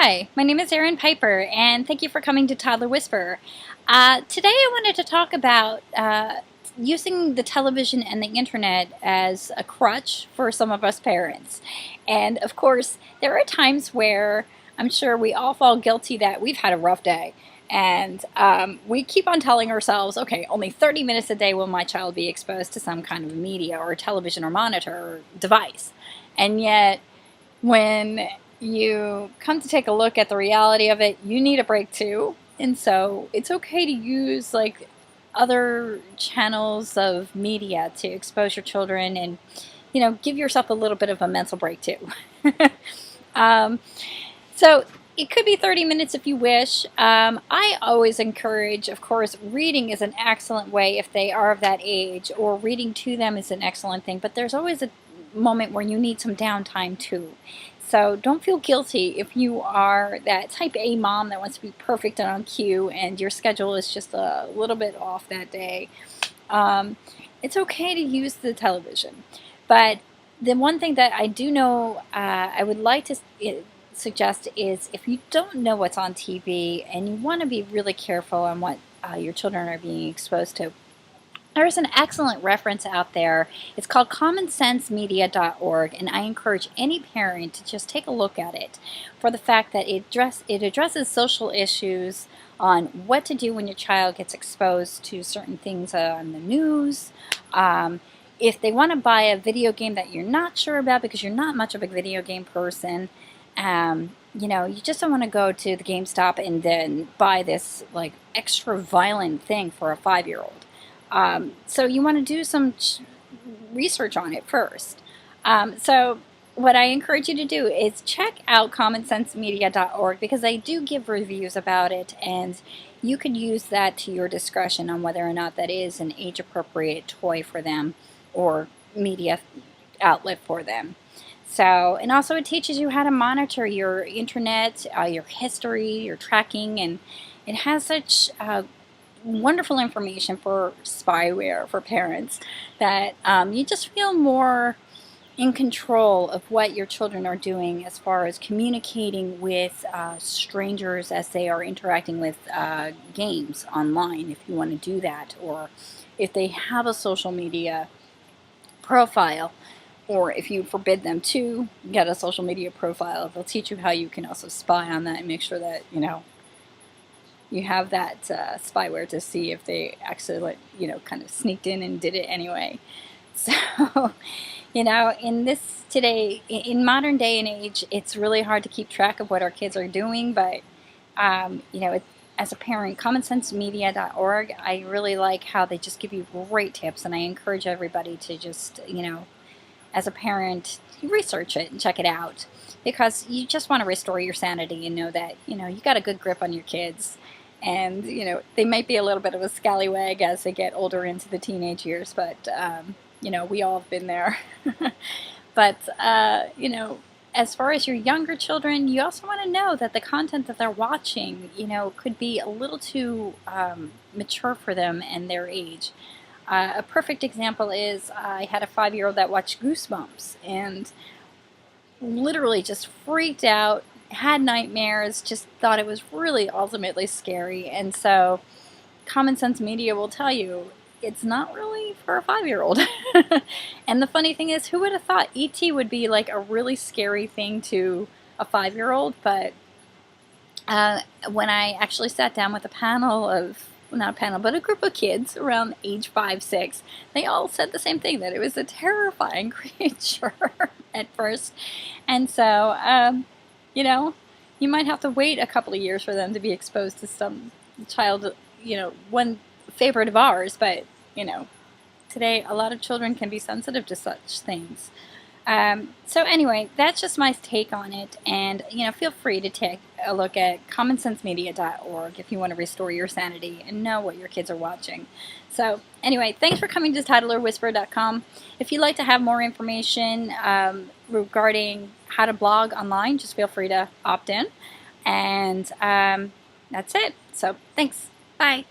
Hi, my name is Erin Piper, and thank you for coming to Toddler Whisperer. Today I wanted to talk about using the television and the internet as a crutch for some of us parents. And of course, there are times where I'm sure we all fall guilty that we've had a rough day. And we keep on telling ourselves, okay, only 30 minutes a day will my child be exposed to some kind of media or television or monitor or device. And yet, when you come to take a look at the reality of it, you need a break too. And so it's okay to use like other channels of media to expose your children and, give yourself a little bit of a mental break too. um, so it could be 30 minutes if you wish. I always encourage, of course, reading is an excellent way if they are of that age, or reading to them is an excellent thing, but there's always a moment where you need some downtime too. So don't feel guilty if you are that type A mom that wants to be perfect and on cue and your schedule is just a little bit off that day. It's okay to use the television. But the one thing that I do know I would like to suggest is if you don't know what's on TV and you want to be really careful on what your children are being exposed to, there's an excellent reference out there. It's called commonsensemedia.org, and I encourage any parent to just take a look at it for the fact that it addresses social issues on what to do when your child gets exposed to certain things on the news. If they want to buy a video game that you're not sure about because you're not much of a video game person, you just don't want to go to the GameStop and then buy this like extra violent thing for a 5-year-old. So you want to do some research on it first. So what I encourage you to do is check out commonsensemedia.org because they do give reviews about it, and you can use that to your discretion on whether or not that is an age-appropriate toy for them or media outlet for them. So, and also it teaches you how to monitor your internet, your history, your tracking, and it has such wonderful information for spyware for parents that you just feel more in control of what your children are doing as far as communicating with strangers as they are interacting with games online, if you want to do that, or if they have a social media profile, or if you forbid them to get a social media profile, they'll teach you how you can also spy on that and make sure that you have that spyware to see if they actually, kind of sneaked in and did it anyway. So, in this today, in modern day and age, it's really hard to keep track of what our kids are doing. But, as a parent, commonsensemedia.org, I really like how they just give you great tips. And I encourage everybody to just, as a parent, research it and check it out. Because you just want to restore your sanity and know that, you got a good grip on your kids. And, they might be a little bit of a scallywag as they get older into the teenage years, but, we all have been there. But, as far as your younger children, you also want to know that the content that they're watching, could be a little too mature for them and their age. A perfect example is I had a 5-year-old that watched Goosebumps and literally just freaked out, had nightmares, just thought it was really ultimately scary. And so Common Sense Media will tell you it's not really for a 5-year-old. And the funny thing is, who would have thought E.T. would be like a really scary thing to a 5-year-old? But when I actually sat down with a panel of, not a panel, but a group of kids around age 5, 6, they all said the same thing, that it was a terrifying creature at first. And so, you might have to wait a couple of years for them to be exposed to some child, one favorite of ours, but, today a lot of children can be sensitive to such things. So anyway, that's just my take on it, and, feel free to take a look at commonsensemedia.org if you want to restore your sanity and know what your kids are watching. So anyway, thanks for coming to toddlerwhisperer.com. If you'd like to have more information regarding how to blog online, just feel free to opt in. And that's it. So thanks. Bye.